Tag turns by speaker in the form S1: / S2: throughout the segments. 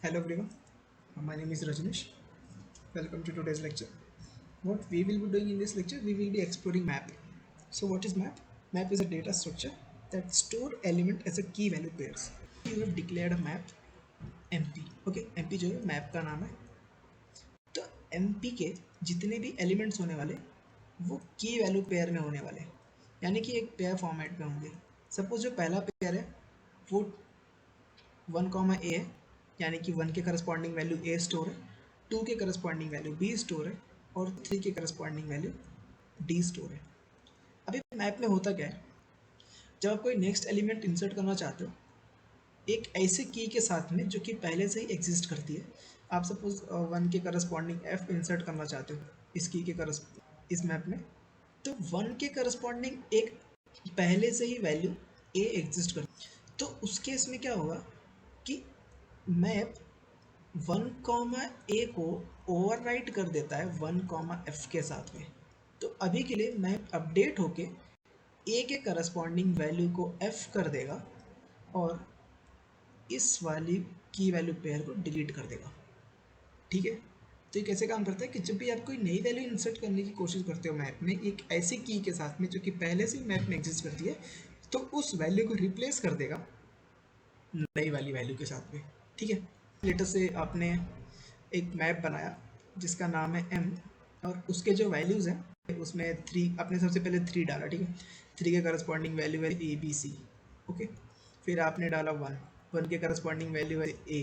S1: Hello everyone, my name is Rajneesh. Welcome to today's lecture. What we will be doing in this lecture, we will be exploring map. So what is map? Map is a data structure that store element as a key value pairs. You have declared a map MP. Okay, MP जो है map का नाम है. तो MP के जितने भी elements होने वाले वो की वैल्यू पेयर में होने वाले, यानी कि एक पेयर फॉर्मेट में होंगे. सपोज जो पहला पेयर है वो 1, A है, यानी कि 1 के करस्पॉन्डिंग वैल्यू A स्टोर है, 2 के करस्पॉन्डिंग वैल्यू B स्टोर है और 3 के करस्पॉन्डिंग वैल्यू D स्टोर है. अभी मैप में होता क्या है, जब आप कोई नेक्स्ट एलिमेंट इंसर्ट करना चाहते हो एक ऐसे की के साथ में जो कि पहले से ही एग्जिस्ट करती है. आप सपोज 1 के करस्पॉन्डिंग F इंसर्ट करना चाहते हो इस की के इस मैप में, तो 1 के करस्पॉन्डिंग एक पहले से ही वैल्यू A एग्जिस्ट करती है. तो उस केस में क्या होगा कि मैप 1, A को ओवरराइट कर देता है 1, F के साथ में. तो अभी के लिए मैप अपडेट होके A के करस्पॉन्डिंग वैल्यू को F कर देगा और इस वाली की वैल्यू पेयर को डिलीट कर देगा. ठीक है, तो ये कैसे काम करता है कि जब भी आप कोई नई वैल्यू इंसर्ट करने की कोशिश करते हो मैप में एक ऐसी की के साथ में जो कि पहले से मैप में एग्जिस्ट करती है, तो उस वैल्यू को रिप्लेस कर देगा नई वाली वैल्यू के साथ में. ठीक है, लेटर से आपने एक मैप बनाया जिसका नाम है M और उसके जो वैल्यूज़ हैं उसमें 3 आपने सबसे पहले 3 डाला. ठीक है, 3 के करस्पॉन्डिंग वैल्यू है ABC. ओके, फिर आपने डाला 1 के करस्पॉन्डिंग वैल्यू है A.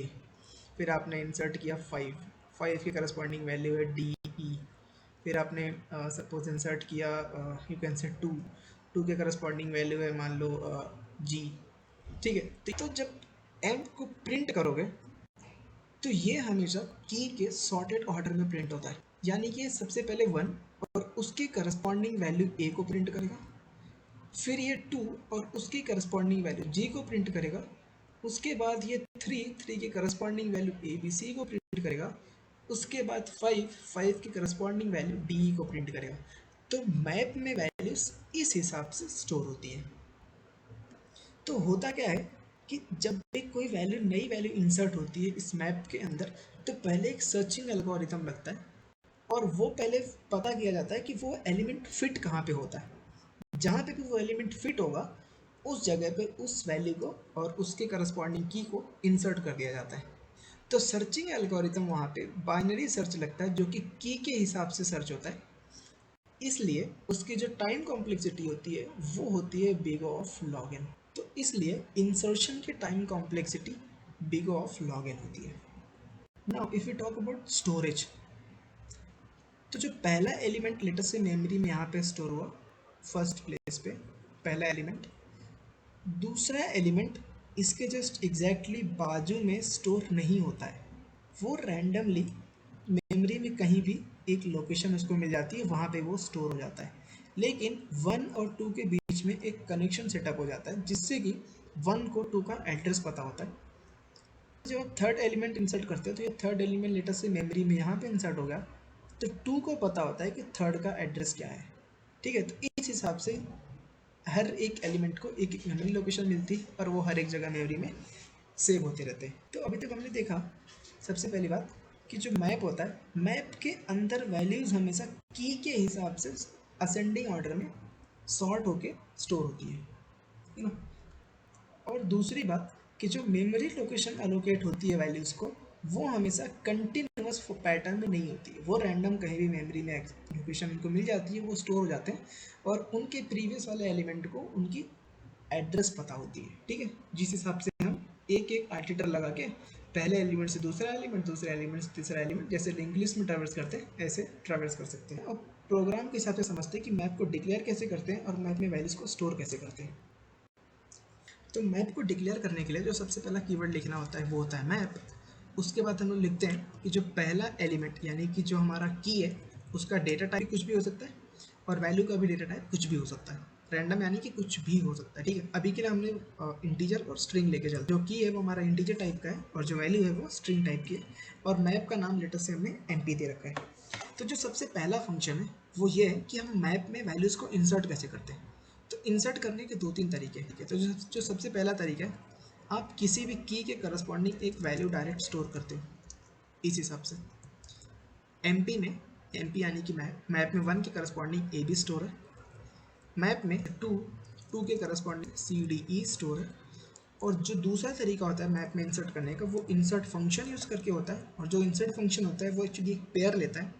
S1: फिर आपने इंसर्ट किया 5 के करस्पॉन्डिंग वैल्यू है DE. फिर आपने सपोज इंसर्ट किया यू कैन से 2 के करस्पॉन्डिंग वैल्यू है मान लो G. ठीक है, तो जब M को प्रिंट करोगे तो ये हमेशा की के सॉर्टेड ऑर्डर में प्रिंट होता है, यानी कि सबसे पहले 1 और उसकी करस्पॉन्डिंग वैल्यू A को प्रिंट करेगा, फिर ये 2 और उसकी करस्पॉन्डिंग वैल्यू G को प्रिंट करेगा, उसके बाद ये 3 की करस्पॉन्डिंग वैल्यू ABC को प्रिंट करेगा, उसके बाद 5 की करस्पॉन्डिंग वैल्यू DE को प्रिंट करेगा. तो मैप में वैल्यूज इस हिसाब से स्टोर होती हैं. तो होता क्या है कि जब भी कोई वैल्यू नई वैल्यू इंसर्ट होती है इस मैप के अंदर, तो पहले एक सर्चिंग एल्गोरिथम लगता है और वो पहले पता किया जाता है कि वो एलिमेंट फिट कहाँ पे होता है. जहाँ पे भी वो एलिमेंट फिट होगा उस जगह पे उस वैल्यू को और उसके करस्पॉन्डिंग की को इंसर्ट कर दिया जाता है. तो सर्चिंग एल्गोरिथम वहाँ पे बाइनरी सर्च लगता है जो कि की के हिसाब से सर्च होता है, इसलिए उसकी जो टाइम कॉम्प्लेक्सिटी होती है वो होती है बिग ऑफ लॉग एन. तो इसलिए इंसर्शन की time complexity big of log n होती है. Now if you talk about storage, तो जो पहला एलिमेंट लेटर से मेमोरी में यहाँ पे स्टोर हुआ फर्स्ट प्लेस पे पहला एलिमेंट, दूसरा एलिमेंट इसके जस्ट एग्जैक्टली बाजू में स्टोर नहीं होता है, वो रैंडमली मेमोरी में कहीं भी एक लोकेशन उसको मिल जाती है, वहाँ पे वो स्टोर हो जाता है. लेकिन 1 और 2 के बीच में एक कनेक्शन सेटअप हो जाता है जिससे कि 1 को 2 का एड्रेस पता होता है. जब आप थर्ड एलिमेंट इंसर्ट करते हो तो ये थर्ड एलिमेंट लेटर से मेमोरी में यहाँ पे इंसर्ट हो गया, तो 2 को पता होता है कि थर्ड का एड्रेस क्या है. ठीक है, तो इस हिसाब से हर एक एलिमेंट को एक एक मेमोरी लोकेशन मिलती और वो हर एक जगह मेमोरी में सेव होते रहते हैं. तो अभी तक हमने देखा सबसे पहली बात कि जो मैप होता है मैप के अंदर वैल्यूज़ हमेशा की के हिसाब से असेंडिंग ऑर्डर में सॉर्ट होके स्टोर होती है ना. और दूसरी बात कि जो मेमोरी लोकेशन एलोकेट होती है वैल्यूज़ को वो हमेशा कंटिन्यूअस पैटर्न में नहीं होती है, वो रैंडम कहीं भी मेमोरी में लोकेशन उनको मिल जाती है, वो स्टोर हो जाते हैं और उनके प्रीवियस वाले एलिमेंट को उनकी एड्रेस पता होती है. ठीक है, जिस हिसाब से हम एक एक आर्टिटर लगा के पहले एलिमेंट से दूसरा एलिमेंट, दूसरे एलिमेंट से तीसरा एलिमेंट, जैसे लिंक लिस्ट में ट्रैवर्स करते हैं ऐसे ट्रैवर्स कर सकते हैं. अब प्रोग्राम के हिसाब से समझते हैं कि मैप को डिक्लेयर कैसे करते हैं और मैप में वैल्यूज़ को स्टोर कैसे करते हैं. तो मैप को डिक्लेयर करने के लिए जो सबसे पहला कीवर्ड लिखना होता है वो होता है मैप. उसके बाद हम लोग लिखते हैं कि जो पहला एलिमेंट यानी कि जो हमारा की है उसका डेटा टाइप कुछ भी हो सकता है और वैल्यू का भी डेटा टाइप कुछ भी हो सकता है, रैंडम यानी कि कुछ भी हो सकता है. ठीक है, अभी के लिए हमने इंटीजर और स्ट्रिंग लेके चलते हैं. जो की है वो हमारा इंटीजर टाइप का है और जो वैल्यू है वो स्ट्रिंग टाइप की है और मैप का नाम लेटर से हमने एमपी दे रखा है. तो जो सबसे पहला फंक्शन है वो ये है कि हम मैप में वैल्यूज़ को इंसर्ट कैसे करते हैं. तो इंसर्ट करने के 2-3 तरीके हैं. तो जो सबसे पहला तरीका है आप किसी भी की के करस्पॉन्डिंग एक वैल्यू डायरेक्ट स्टोर करते हो इस हिसाब से। एमपी में, एमपी यानी कि मैप में 1 के करस्पॉन्डिंग ए बी स्टोर है, मैप में 2 के corresponding C D E store है, और जो दूसरा तरीका होता है मैप में इंसर्ट करने का वो इंसर्ट फंक्शन यूज़ करके होता है। और जो इंसर्ट फंक्शन होता है वो एक्चुअली एक पेयर लेता है।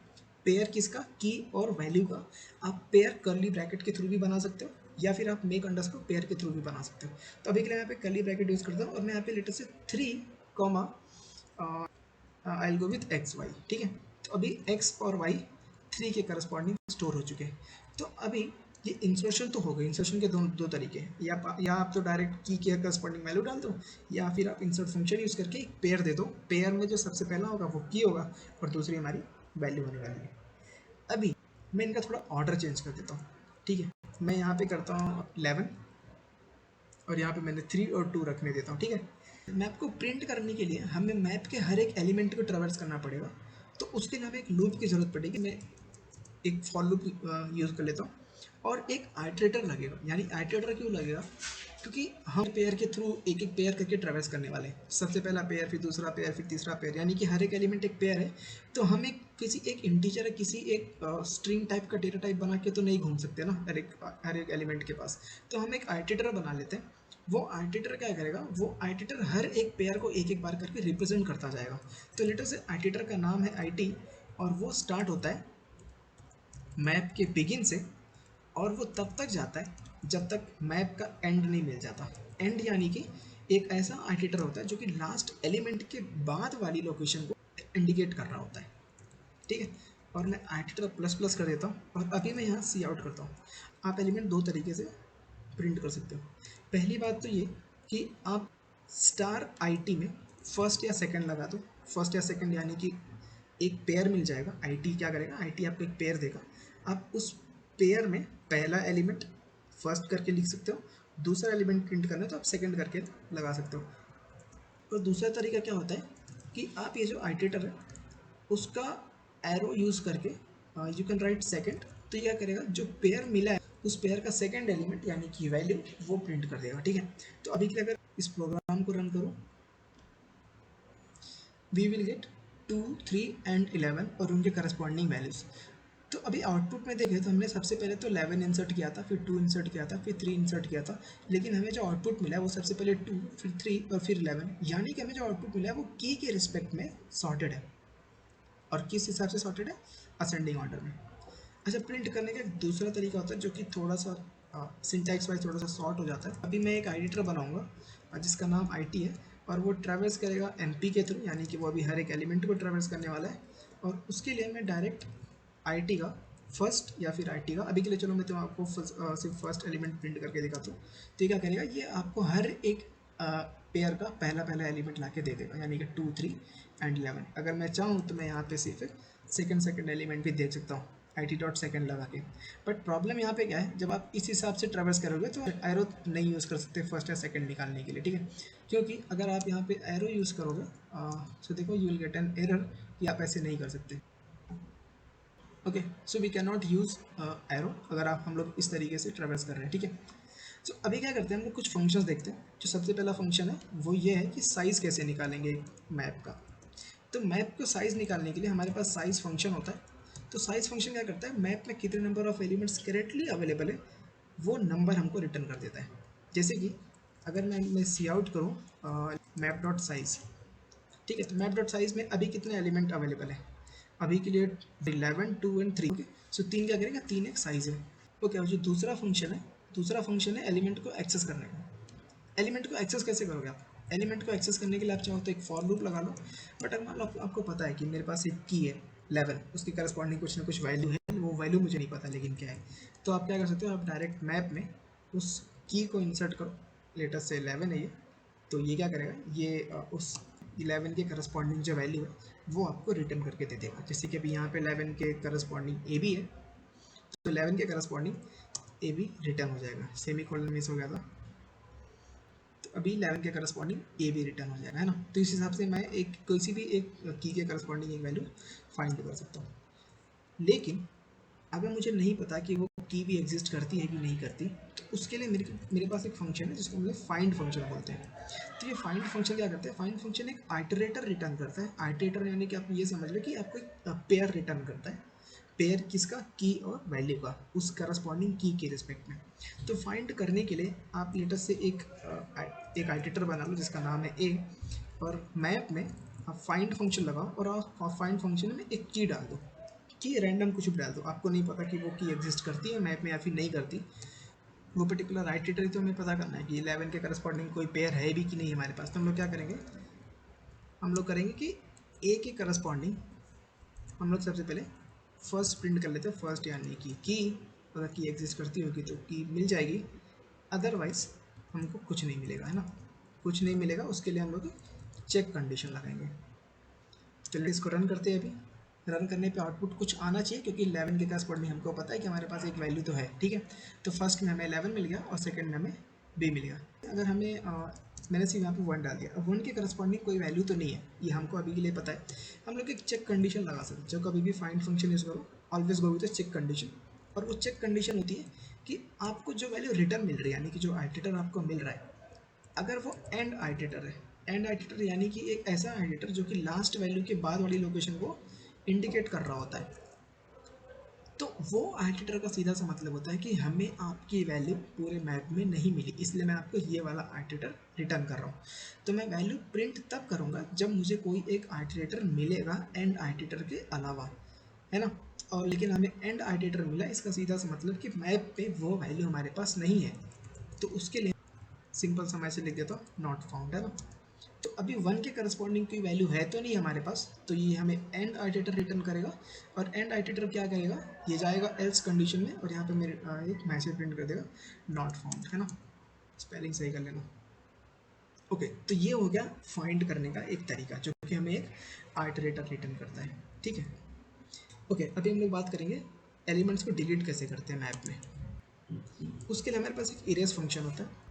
S1: पेयर किसका? की और वैल्यू का। आप पेयर कर्ली ब्रैकेट के थ्रू भी बना सकते हो या फिर आप मेक अंडरस्कोर पेयर के थ्रू भी बना सकते हो। तो अभी के लिए मैं यहाँ पे कर्ली ब्रैकेट यूज़ करता हूँ और मैं यहाँ पे लेटर से 3 comma I will go with X Y. ठीक है, तो अभी एक्स और वाई 3 के करस्पॉन्डिंग स्टोर हो चुके हैं। तो अभी ये इंसर्शन तो हो गई। इंसर्शन के दो तरीके हैं, या आप तो डायरेक्ट की के करस्पॉन्डिंग वैल्यू डाल दो, या फिर आप इंसर्ट फंक्शन यूज़ करके एक पेयर दे दो। पेयर में जो सबसे पहला होगा वो की होगा और दूसरी हमारी वैल्यू होने वाली है। अभी मैं इनका थोड़ा ऑर्डर चेंज कर देता हूँ। ठीक है, मैं यहाँ पे करता हूँ 11 और यहाँ पे मैंने 3 और 2 रखने देता हूँ। ठीक है, मैप को प्रिंट करने के लिए हमें मैप के हर एक एलिमेंट को ट्रैवर्स करना पड़ेगा। तो उसके लिए हमें एक लूप की ज़रूरत पड़ेगी। मैं एक फॉर लूप यूज़ कर लेता हूँ और एक आइटरेटर लगेगा। यानी आइटरेटर क्यों लगेगा? क्योंकि हम पेयर के थ्रू एक एक पेयर करके ट्रैवर्स करने वाले हैं। सबसे पहला पेयर, फिर दूसरा पेयर, फिर तीसरा पेयर, यानी कि हर एक एलिमेंट एक पेयर है। तो हम एक किसी एक इंटीजर, किसी एक स्ट्रिंग टाइप का डेटा टाइप बना के तो नहीं घूम सकते ना हर एक एलिमेंट के पास। तो हम एक आइटरेटर बना लेते हैं। वो आइटरेटर क्या करेगा? वो आइटरेटर हर एक पेयर को एक एक बार करके रिप्रेजेंट करता जाएगा। तो लेटर से आइटरेटर का नाम है आई और वो स्टार्ट होता है मैप के बिगिन से और वो तब तक जाता है जब तक मैप का एंड नहीं मिल जाता। एंड यानी कि एक ऐसा आइटरेटर होता है जो कि लास्ट एलिमेंट के बाद वाली लोकेशन को इंडिकेट कर रहा होता है। ठीक है, और मैं आइटरेटर प्लस प्लस कर देता हूँ और अभी मैं यहाँ सी आउट करता हूँ। आप एलिमेंट दो तरीके से प्रिंट कर सकते हो। पहली बात तो ये कि आप स्टार आईटी में फर्स्ट या सेकंड लगा दो। फर्स्ट या सेकंड यानी कि एक पेयर मिल जाएगा। आईटी क्या करेगा? आईटी आपको एक पेयर देगा। आप उस पेयर में पहला एलिमेंट फर्स्ट करके लिख सकते हो, दूसरा एलिमेंट प्रिंट करना है तो आप सेकंड करके लगा सकते हो। और दूसरा तरीका क्या होता है कि आप ये जो आइटरेटर है उसका एरो यूज़ करके यू कैन राइट सेकंड। तो ये क्या करेगा? जो पेयर मिला है उस पेयर का सेकंड एलिमेंट यानी कि वैल्यू वो प्रिंट कर देगा। ठीक है, तो अभी के लिए अगर इस प्रोग्राम को रन करूँ, वी विल गेट 2, 3 एंड 11 और उनके करस्पॉन्डिंग वैल्यूज़। तो अभी आउटपुट में देखें तो हमने सबसे पहले तो 11 इंसर्ट किया था, फिर 2 इंसर्ट किया था, फिर 3 इंसर्ट किया था। लेकिन हमें जो आउटपुट मिला है वो सबसे पहले 2, फिर 3 और फिर 11। यानी कि हमें जो आउटपुट मिला है वो की के रिस्पेक्ट में सॉर्टेड है। और किस हिसाब से सॉर्टेड है? असेंडिंग ऑर्डर में। अच्छा, प्रिंट करने का एक दूसरा तरीका होता है जो कि थोड़ा सा सिंटैक्स वाइज थोड़ा सा शॉर्ट हो जाता है। अभी मैं एक एडिटर बनाऊंगा जिसका नाम आईटी है और वो ट्रैवर्स करेगा एमपी के थ्रू, यानी कि वो अभी हर एक एलिमेंट को ट्रैवर्स करने वाला है। और उसके लिए मैं डायरेक्ट आईटी का फर्स्ट या फिर आईटी का, अभी के लिए चलो मैं तो आपको सिर्फ फर्स्ट एलिमेंट प्रिंट करके दिखाता हूँ। तो ये क्या करेगा? ये आपको हर एक पेयर का पहला पहला एलिमेंट ला के दे देगा, यानी कि 2, 3 एंड 11। अगर मैं चाहूँ तो मैं यहाँ पे सिर्फ सेकंड एलिमेंट भी देख सकता हूँ आई टी डॉट सेकेंड लगा के। बट प्रॉब्लम यहाँ पे क्या है, जब आप इस हिसाब से ट्रैवर्स करोगे तो एरो नहीं यूज़ कर सकते फर्स्ट या सेकंड निकालने के लिए। ठीक है, क्योंकि अगर आप यहाँ पे एरो यूज़ करोगे तो देखो you will get an error कि आप ऐसे नहीं कर सकते। Okay, so we can not use arrow अगर हम लोग इस तरीके से ट्रैवर्स कर रहे हैं। ठीक है, सो अभी क्या करते हैं, हम लोग कुछ फंक्शंस देखते हैं। जो सबसे पहला फंक्शन है वो ये है कि साइज़ कैसे निकालेंगे मैप का। तो मैप को साइज़ निकालने के लिए हमारे पास साइज़ फंक्शन होता है। तो साइज़ फंक्शन क्या करता है? मैप में कितने number of elements correctly available है वो नंबर हमको रिटर्न कर देता है। जैसे कि अगर मैं सी आउट करूँ मैप डॉट साइज़। ठीक है, तो मैप डॉट साइज़ में अभी कितने एलिमेंट अवेलेबल है? अभी के लिए 11, 2 एंड 3। ओके, सो 3 क्या करेगा? 3 एक साइज़ है। ओके, और जो दूसरा फंक्शन है एलिमेंट को एक्सेस करने का। एलिमेंट को एक्सेस कैसे करोगे आप? एलिमेंट को एक्सेस करने के लिए आप चाहो तो एक फॉर लूप लगा लो। बट अगर मान लो आपको पता है कि मेरे पास एक की है 11, उसकी करस्पॉन्डिंग कुछ ना कुछ वैल्यू है, वो वैल्यू मुझे नहीं पता लेकिन क्या है, तो आप क्या कर सकते हो? आप डायरेक्ट मैप में उस की को इंसर्ट करो। लेटेस्ट से 11 है ये, तो ये क्या करेगा? ये उस 11 के करस्पॉन्डिंग जो वैल्यू है वो आपको रिटर्न करके दे देगा। जैसे कि अभी यहाँ पे 11 के करस्पॉन्डिंग ए बी है, तो 11 के करस्पॉन्डिंग ए बी रिटर्न हो जाएगा। सेमी कोलन मिस हो गया था, तो अभी 11 के करस्पॉन्डिंग ए भी रिटर्न हो जाएगा, है ना। तो इस हिसाब से मैं एक किसी भी एक की के करस्पॉन्डिंग एक वैल्यू फाइंड कर सकता हूँ। लेकिन अगर मुझे नहीं पता कि वो की भी एग्जिस्ट करती है कि नहीं करती, तो उसके लिए मेरे पास एक फंक्शन है जिसको हम लोग फाइंड फंक्शन बोलते हैं। तो ये फाइंड फंक्शन क्या करता है, फाइंड फंक्शन एक आइटरेटर रिटर्न करता है। आइटरेटर यानी कि आप ये समझ लो कि आपको एक पेयर रिटर्न करता है। पेयर किसका, की और वैल्यू का, उस करस्पॉन्डिंग की के रिस्पेक्ट में। तो फाइंड करने के लिए आप लेटर से एक आइटरेटर बना लो जिसका नाम है ए, और मैप में आप फाइंड फंक्शन लगाओ और आप फाइंड फंक्शन में एक की डाल दो, की रैंडम कुछ भी डाल दो। आपको नहीं पता कि वो की एग्जिस्ट करती है मैप में या फिर नहीं करती, वो पर्टिकुलर आइटरेटर तो हमें पता करना है कि 11 के करस्पॉन्डिंग कोई पेयर है भी कि नहीं हमारे पास। तो हम लोग क्या करेंगे, हम लोग करेंगे कि ए के करस्पॉन्डिंग हम लोग सबसे पहले फर्स्ट प्रिंट कर लेते हैं। फर्स्ट यानी कि की, अगर की एग्जिस्ट करती होगी तो की मिल जाएगी, अदरवाइज हमको कुछ नहीं मिलेगा, है ना। कुछ नहीं मिलेगा, उसके लिए हम लोग चेक कंडीशन लगाएंगे। चलिए इसको रन करते हैं। अभी रन करने पे आउटपुट कुछ आना चाहिए, क्योंकि 11 के करस्पॉन्डिंग हमको पता है कि हमारे पास एक वैल्यू तो है, ठीक है। तो फर्स्ट में हमें 11 मिल गया और सेकंड में हमें बी मिल गया। अगर हमें मैंने सिर्फ यहाँ पे 1 डाल दिया, अब 1 के करस्पॉन्डिंग कोई वैल्यू तो नहीं है, ये हमको अभी के लिए पता है। हम लोग एक चेक कंडीशन लगा सकते हैं। जब कभी भी फाइंड फंक्शन यूज़ करो, always go with check condition. और वो चेक कंडीशन होती है कि आपको जो वैल्यू रिटर्न मिल रही है, यानी कि जो आइटरेटर आपको मिल रहा है, अगर वो एंड आइटरेटर है, एंड आइटरेटर यानी कि एक ऐसा आइटरेटर जो कि लास्ट वैल्यू के बाद वाली लोकेशन को इंडिकेट कर रहा होता है, तो वो आइटरेटर का सीधा सा मतलब होता है कि हमें आपकी वैल्यू पूरे मैप में नहीं मिली, इसलिए मैं आपको ये वाला आइटरेटर रिटर्न कर रहा हूँ। तो मैं वैल्यू प्रिंट तब करूँगा जब मुझे कोई एक आइटरेटर मिलेगा एंड आइटरेटर के अलावा, है ना। और लेकिन हमें एंड आइटरेटर मिला, इसका सीधा सा मतलब कि मैप पे वो वैल्यू हमारे पास नहीं है। तो उसके लिए सिंपल सा मैं ऐसे लिख देता हूँ नॉट फाउंड, है ना। तो अभी 1 के करस्पॉन्डिंग की वैल्यू है तो नहीं हमारे पास, तो ये हमें एंड आइटरेटर रिटर्न करेगा। और एंड आइटरेटर क्या करेगा, ये जाएगा एल्स कंडीशन में और यहाँ पे मेरे एक मैसेज प्रिंट कर देगा नॉट फाउंड, है ना। स्पेलिंग सही कर लेना। ओके, तो ये हो गया फाइंड करने का एक तरीका जो कि हमें एक आइटरेटर रिटर्न करता है, ठीक है। ओके, अभी हम लोग बात करेंगे एलिमेंट्स को डिलीट कैसे करते हैं मैप में। उसके लिए हमारे पास एक इरेज फंक्शन होता है।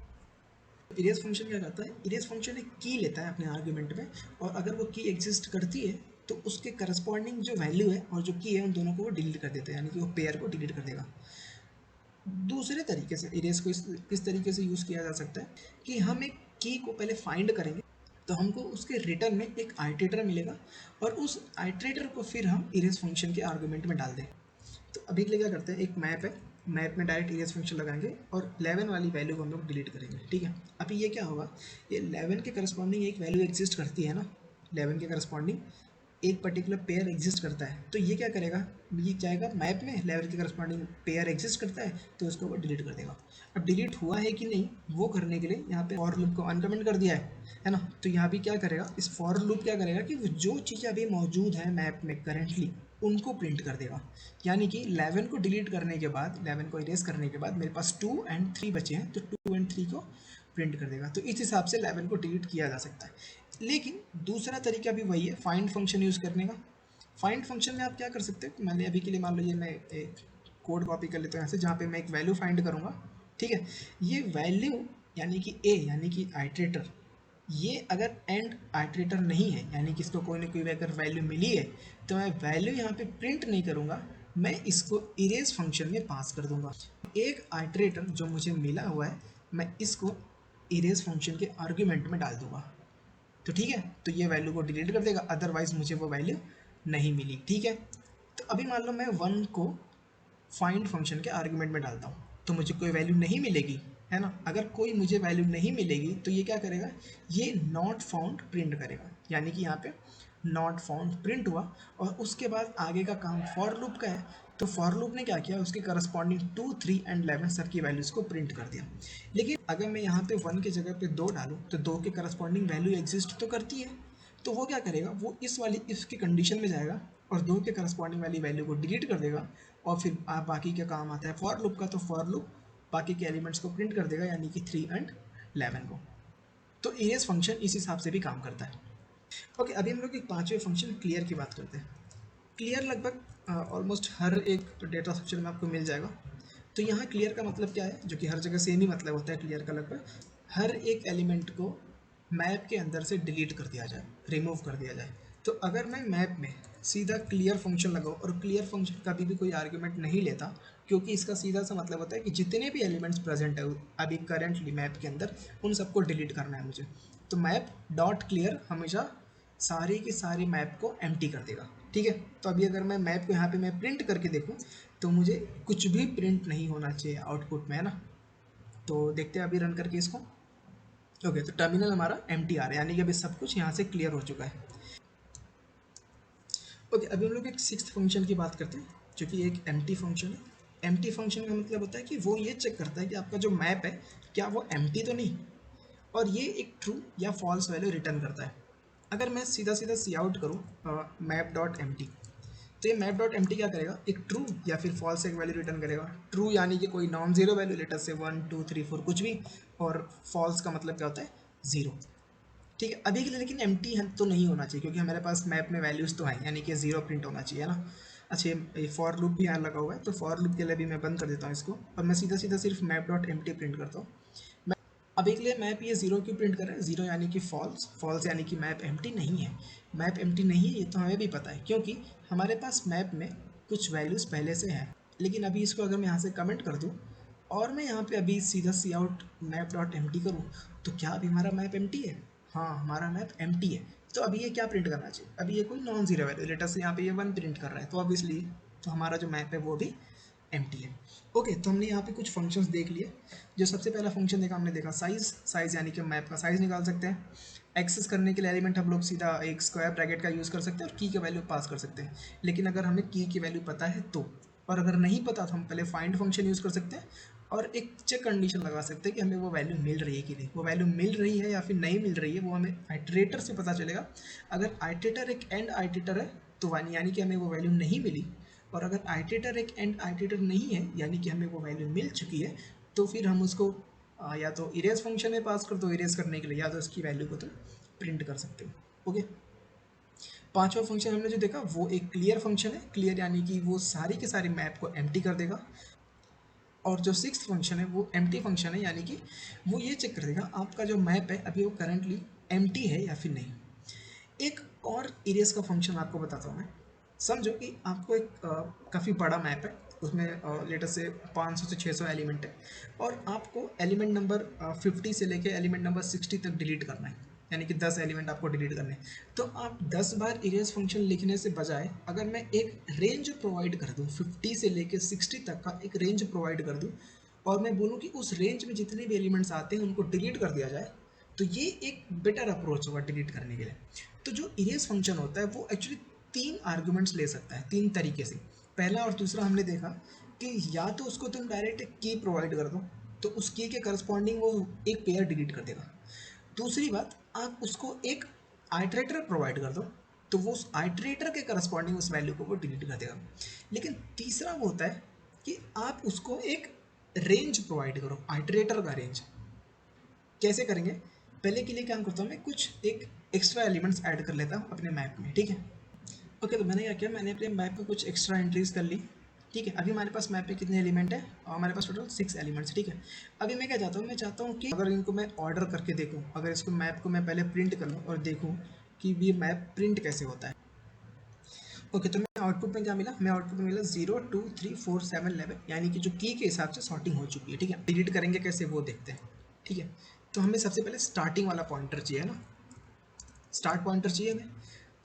S1: इरेज फंक्शन क्या करता है, इरेज फंक्शन एक की लेता है अपने आर्ग्यूमेंट में, और अगर वो की एग्जिस्ट करती है तो उसके करस्पॉन्डिंग जो वैल्यू है और जो की है उन दोनों को वो डिलीट कर देता है, यानी कि वो पेयर को डिलीट कर देगा। दूसरे तरीके से इरेज को किस तरीके से यूज़ किया जा सकता है कि हम एक की को पहले फाइंड करेंगे, तो हमको उसके रिटर्न में एक आइटरेटर मिलेगा और उस आइटरेटर को फिर हम इरेज फंक्शन के आर्गूमेंट में डाल दें। तो अभी के लिए क्या करते हैं, एक मैप है, मैप में डायरेक्ट इरेज फंक्शन लगाएंगे और 11 वाली वैल्यू को हम लोग डिलीट करेंगे, ठीक है। अभी ये क्या होगा, ये 11 के करस्पॉन्डिंग एक वैल्यू एग्जिस्ट करती है ना, 11 के करस्पॉन्डिंग एक पर्टिकुलर पेयर एग्जिस्ट करता है, तो ये क्या करेगा, ये जाएगा मैप में 11 के करस्पॉन्डिंग पेयर एग्जिस्ट करता है तो उसको वो डिलीट कर देगा। अब डिलीट हुआ है कि नहीं वो करने के लिए यहाँ पे फॉर लूप को अनकमेंट कर दिया है ना। तो यहाँ भी क्या करेगा, इस फॉर लूप क्या करेगा कि जो चीज़ें अभी मौजूद है मैप में करेंटली उनको प्रिंट कर देगा। यानी कि 11 को डिलीट करने के बाद, 11 को इरेज करने के बाद मेरे पास 2 एंड 3 बचे हैं, तो 2 एंड 3 को प्रिंट कर देगा। तो इस हिसाब से 11 को डिलीट किया जा सकता है। लेकिन दूसरा तरीका भी वही है, फाइंड फंक्शन यूज़ करने का। फाइंड फंक्शन में आप क्या कर सकते हो, मैंने अभी के लिए मान लीजिए मैं एक कोड कॉपी कर लेता हूँ यहाँ से, जहाँ पे मैं एक वैल्यू फाइंड करूँगा, ठीक है। ये वैल्यू यानी कि ए यानी कि आइटरेटर, ये अगर एंड आइटरेटर नहीं है, यानी कि इसको कोई ना कोई अगर वैल्यू मिली है, तो मैं वैल्यू यहाँ पे प्रिंट नहीं करूँगा, मैं इसको इरेज फंक्शन में पास कर दूंगा। एक आइटरेटर जो मुझे मिला हुआ है मैं इसको इरेज फंक्शन के आर्ग्यूमेंट में डाल दूंगा, तो ठीक है। तो ये वैल्यू को डिलीट कर देगा, अदरवाइज मुझे वो वैल्यू नहीं मिली, ठीक है। तो अभी मान लो मैं 1 को फाइंड फंक्शन के आर्गुमेंट में डालता हूँ, तो मुझे कोई वैल्यू नहीं मिलेगी, है ना। अगर कोई मुझे वैल्यू नहीं मिलेगी तो ये क्या करेगा, ये नॉट फाउंड प्रिंट करेगा, यानी कि यहाँ पे नॉट फाउंड प्रिंट हुआ और उसके बाद आगे का काम फॉर लूप का है। तो फॉर लूप ने क्या किया, उसके करस्पॉन्डिंग 2, 3 एंड 11 सबकी वैल्यूज़ को प्रिंट कर दिया। लेकिन अगर मैं यहाँ पे 1 की जगह पे 2 डालूँ तो 2 के करस्पॉन्डिंग वैल्यू एग्जिस्ट तो करती है, तो वो क्या करेगा, वो इस वाली इसकी कंडीशन में जाएगा और 2 के करस्पॉन्डिंग वाली वैल्यू को डिलीट कर देगा। और फिर बाकी का काम आता है फॉर लूप का, तो फॉर लूप बाकी के एलिमेंट्स को प्रिंट कर देगा, यानी कि 3 एंड 11 को। तो इरेज फंक्शन इस हिसाब से भी काम करता है। ओके, अभी हम लोग एक पांचवें फंक्शन क्लियर की बात करते हैं। क्लियर लगभग ऑलमोस्ट हर एक डेटा स्ट्रक्चर में आपको मिल जाएगा। तो यहाँ क्लियर का मतलब क्या है, जो कि हर जगह सेम ही मतलब होता है क्लियर का, लगभग हर एक एलिमेंट को मैप के अंदर से डिलीट कर दिया जाए, रिमूव कर दिया जाए। तो अगर मैं मैप में सीधा क्लियर फंक्शन लगाओ, और क्लियर फंक्शन कभी भी कोई आर्ग्यूमेंट नहीं लेता, क्योंकि इसका सीधा सा मतलब होता है कि जितने भी एलिमेंट्स प्रेजेंट है अभी करेंटली मैप के अंदर, उन सबको डिलीट करना है मुझे। तो मैप डॉट क्लियर हमेशा सारी की सारी मैप को एम्प्टी कर देगा, ठीक है। तो अभी अगर मैं मैप को यहाँ पे मैं प्रिंट करके देखूँ तो मुझे कुछ भी प्रिंट नहीं होना चाहिए आउटपुट में, है ना। तो देखते हैं अभी रन करके इसको। ओके, तो टर्मिनल हमारा एम्प्टी आ रहा है, यानी कि अभी सब कुछ यहाँ से क्लियर हो चुका है। ओके, अभी हम लोग एक सिक्स्थ फंक्शन की बात करते हैं, जो कि एक एम्प्टी फंक्शन है। एम्प्टी फंक्शन का मतलब होता है कि वो ये चेक करता है कि आपका जो मैप है क्या वो एम्प्टी तो नहीं, और ये एक ट्रू या फॉल्स वैल्यू रिटर्न करता है। अगर मैं सीधा सीधा सी आउट करूँ मैप डॉट एम्प्टी, तो ये मैप डॉट एम्प्टी क्या करेगा, एक ट्रू या फिर फॉल्स एक वैल्यू रिटर्न करेगा। ट्रू यानी कि कोई नॉन जीरो वैल्यू, लेटर से 1 2 3 4 कुछ भी, और फॉल्स का मतलब क्या होता है, ज़ीरो। ठीक है, अभी के लिए लेकिन एम्प्टी है तो नहीं होना चाहिए, क्योंकि हमारे पास मैप में वैल्यूज़ तो हैं, यानी कि ज़ीरो प्रिंट होना चाहिए, है ना। अच्छा, ये फॉर लूप भी यहाँ लगा हुआ है, तो फॉर लूप के लिए भी मैं बंद कर देता हूँ इसको, और मैं सीधा सीधा सिर्फ मैप डॉट एम्प्टी प्रिंट करता हूँ। अब एक लिए मैप ये ज़ीरो क्यों प्रिंट कर रहा है, ज़ीरो यानी कि फॉल्स, फॉल्स यानी कि मैप एम्प्टी नहीं है। मैप एम्प्टी नहीं है ये तो हमें भी पता है, क्योंकि हमारे पास मैप में कुछ वैल्यूज़ पहले से हैं। लेकिन अभी इसको अगर मैं यहाँ से कमेंट कर दूँ, और मैं यहाँ पे अभी सीधा सी आउट मैप डॉट एम्प्टी करूँ, तो क्या अभी हमारा मैप एम्प्टी है? हाँ, हमारा मैप एम्प्टी है। तो अभी ये क्या प्रिंट करना चाहिए, अभी ये कोई नॉन ज़ीरो वैल्यू, लेटर से यहाँ पे ये 1 प्रिंट कर रहा है, तो ऑब्वियसली तो हमारा जो मैप है वो भी एम्प्टी है। ओके, तो हमने यहाँ पे कुछ फंक्शंस देख लिए। जो सबसे पहला फंक्शन देखा, हमने देखा साइज़। साइज़ यानी कि मैप का साइज़ निकाल सकते हैं। एक्सेस करने के लिए एलिमेंट हम लोग सीधा एक स्क्वायर ब्रैकेट का यूज़ कर सकते हैं और की की वैल्यू पास कर सकते हैं। लेकिन अगर हमें की वैल्यू पता है तो, और अगर नहीं पता तो हम पहले फाइंड फंक्शन यूज़ कर सकते हैं, और एक चेक कंडीशन लगा सकते हैं कि हमें वो वैल्यू मिल रही है कि नहीं। वो वैल्यू मिल रही है या फिर नहीं मिल रही है, वो हमें आइटरेटर से पता चलेगा। अगर आइटरेटर एक एंड आइटरेटर है तो यानी कि हमें वो वैल्यू नहीं मिली, और अगर आइटरेटर एक एंड आइटरेटर नहीं है यानी कि हमें वो वैल्यू मिल चुकी है, तो फिर हम उसको या तो इरेज फंक्शन में पास कर दो इरेज करने के लिए, या तो उसकी वैल्यू को तुम प्रिंट कर सकते हो। ओके, पांचवा फंक्शन हमने जो देखा वो एक क्लियर फंक्शन है। क्लियर यानी कि वो सारी के सारी मैप को एम्प्टी कर देगा। और जो सिक्स्थ फंक्शन है वो एम्प्टी फंक्शन है, यानी कि वो ये चेक कर देगा आपका जो मैप है अभी वो करंटली एम्प्टी है या फिर नहीं। एक और इरेज का फंक्शन आपको बताता हूँ मैं। समझो कि आपको एक काफ़ी बड़ा मैप है, उसमें लेटर से 500 से 600 एलिमेंट है, और आपको एलिमेंट नंबर 50 से लेके एलिमेंट नंबर 60 तक डिलीट करना है, यानी कि 10 एलिमेंट आपको डिलीट करने हैं। तो आप 10 बार इरेज फंक्शन लिखने से बजाय अगर मैं एक रेंज प्रोवाइड कर दूँ, 50 से लेके 60 तक का एक रेंज प्रोवाइड कर दूँ, और मैं बोलूँ कि उस रेंज में जितने भी एलिमेंट्स आते हैं उनको डिलीट कर दिया जाए, तो ये एक बेटर अप्रोच होगा डिलीट करने के लिए। तो जो इरेज फंक्शन होता है वो एक्चुअली 3 आर्गुमेंट्स ले सकता है 3 तरीके से। पहला और दूसरा हमने देखा कि या तो उसको तुम डायरेक्ट एक की प्रोवाइड कर दो, तो उस की के करस्पॉन्डिंग वो एक पेयर डिलीट कर देगा। दूसरी बात, आप उसको एक आइटरेटर प्रोवाइड कर दो, तो वो उस आइटरेटर के करस्पॉन्डिंग उस वैल्यू को वो डिलीट कर देगा। लेकिन तीसरा वो होता है कि आप उसको एक रेंज प्रोवाइड करो, आइटरेटर का रेंज। कैसे करेंगे, पहले के लिए क्या करता हूँ मैं, कुछ एक एक्स्ट्रा एलिमेंट्स ऐड कर लेता हूँ अपने मैप में, ठीक है। ओके, तो मैंने क्या किया, मैंने अपने मैप में कुछ एक्स्ट्रा एंट्रीज कर ली, ठीक है। अभी हमारे पास मैप में कितने एलिमेंट है, और हमारे पास टोटल 6 एलिमेंट्स, ठीक है। अभी मैं क्या चाहता हूँ, मैं चाहता हूँ कि अगर इनको मैं ऑर्डर करके देखूँ, अगर इसको मैप को मैं पहले प्रिंट कर लूँ और देखूँ कि ये मैप प्रिंट कैसे होता है। ओके, तो मैं आउटपुट में क्या मिला, मैं आउटपुट में मिला 0 2 3 4 7 11, यानी कि जो की के हिसाब से सॉर्टिंग हो चुकी है, ठीक है। डिलीट करेंगे कैसे वो देखते हैं, ठीक है। तो हमें सबसे पहले स्टार्टिंग वाला पॉइंटर चाहिए ना, स्टार्ट पॉइंटर चाहिए हमें।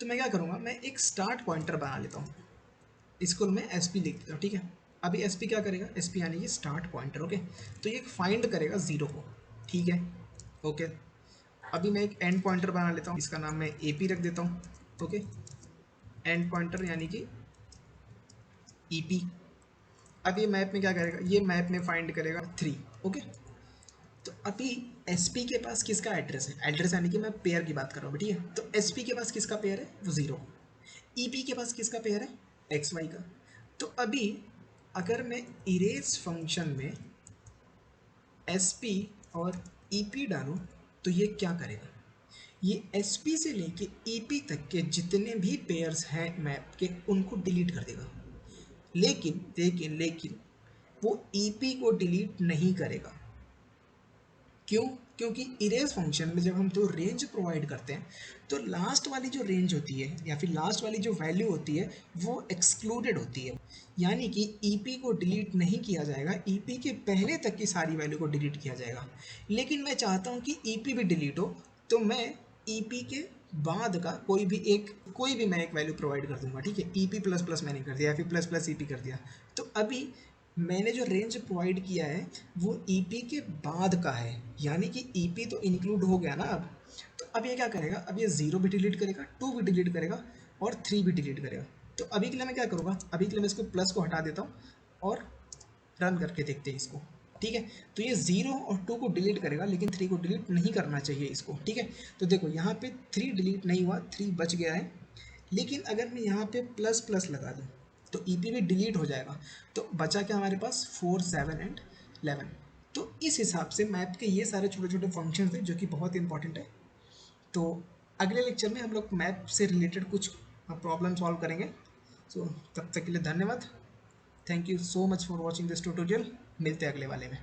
S1: तो मैं क्या करूँगा, मैं एक स्टार्ट पॉइंटर बना लेता हूँ, इसको मैं एस पी लिख देता हूँ, ठीक है। अभी एस पी क्या करेगा, एस पी यानी कि स्टार्ट पॉइंटर, ओके। तो ये फाइंड करेगा 0 को, ठीक है, ओके। अभी मैं एक एंड पॉइंटर बना लेता हूँ, इसका नाम मैं ए पी रख देता हूँ, ओके। एंड पॉइंटर यानी कि ई पी। अब ये मैप में क्या करेगा, ये मैप में फाइंड करेगा 3, ओके। तो अभी एस पी के पास किसका एड्रेस है, एड्रेस यानी कि मैं पेयर की बात कर रहा हूँ, ठीक है। तो एस पी के पास किसका पेयर है, वो 0। ई पी के पास किसका पेयर है, एक्स वाई का। तो अभी अगर मैं इरेज फंक्शन में एस पी और ई पी डालूँ, तो ये क्या करेगा, ये एस पी से लेके ई पी तक के जितने भी पेयर्स हैं मैप के उनको डिलीट कर देगा। लेकिन लेकिन लेकिन वो ई पी को डिलीट नहीं करेगा। क्यों? क्योंकि इरेज फंक्शन में जब हम तो रेंज प्रोवाइड करते हैं तो लास्ट वाली जो रेंज होती है या फिर लास्ट वाली जो वैल्यू होती है वो एक्सक्लूडेड होती है, यानी कि ईपी को डिलीट नहीं किया जाएगा, ईपी के पहले तक की सारी वैल्यू को डिलीट किया जाएगा। लेकिन मैं चाहता हूँ कि ईपी भी डिलीट हो, तो मैं ईपी के बाद का कोई भी मैं एक वैल्यू प्रोवाइड कर दूंगा, ठीक है। ईपी प्लस प्लस मैंने कर दिया या फिर प्लस प्लस ईपी कर दिया। तो अभी मैंने जो रेंज प्रोवाइड किया है वो ईपी के बाद का है, यानी कि ईपी तो इंक्लूड हो गया ना अब। तो अब ये क्या करेगा, अब ये 0 भी डिलीट करेगा, 2 भी डिलीट करेगा और 3 भी डिलीट करेगा। तो अभी के लिए मैं क्या करूँगा, अभी के लिए मैं इसको प्लस को हटा देता हूँ और रन करके देखते हैं इसको, ठीक है। तो ये 0 और 2 को डिलीट करेगा लेकिन 3 को डिलीट नहीं करना चाहिए इसको, ठीक है। तो देखो यहाँ पे 3 डिलीट नहीं हुआ, 3 बच गया है। लेकिन अगर मैं यहाँ पे प्लस प्लस लगा दूँ तो ईपी भी डिलीट हो जाएगा। तो बचा क्या हमारे पास, 4, 7 एंड 11। तो इस हिसाब से मैप के ये सारे छोटे छोटे फंक्शंस हैं जो कि बहुत इंपॉर्टेंट है। तो अगले लेक्चर में हम लोग मैप से रिलेटेड कुछ प्रॉब्लम सॉल्व करेंगे। सो तब तक के लिए धन्यवाद। Thank you so much for watching this tutorial. मिलते हैं अगले वाले में।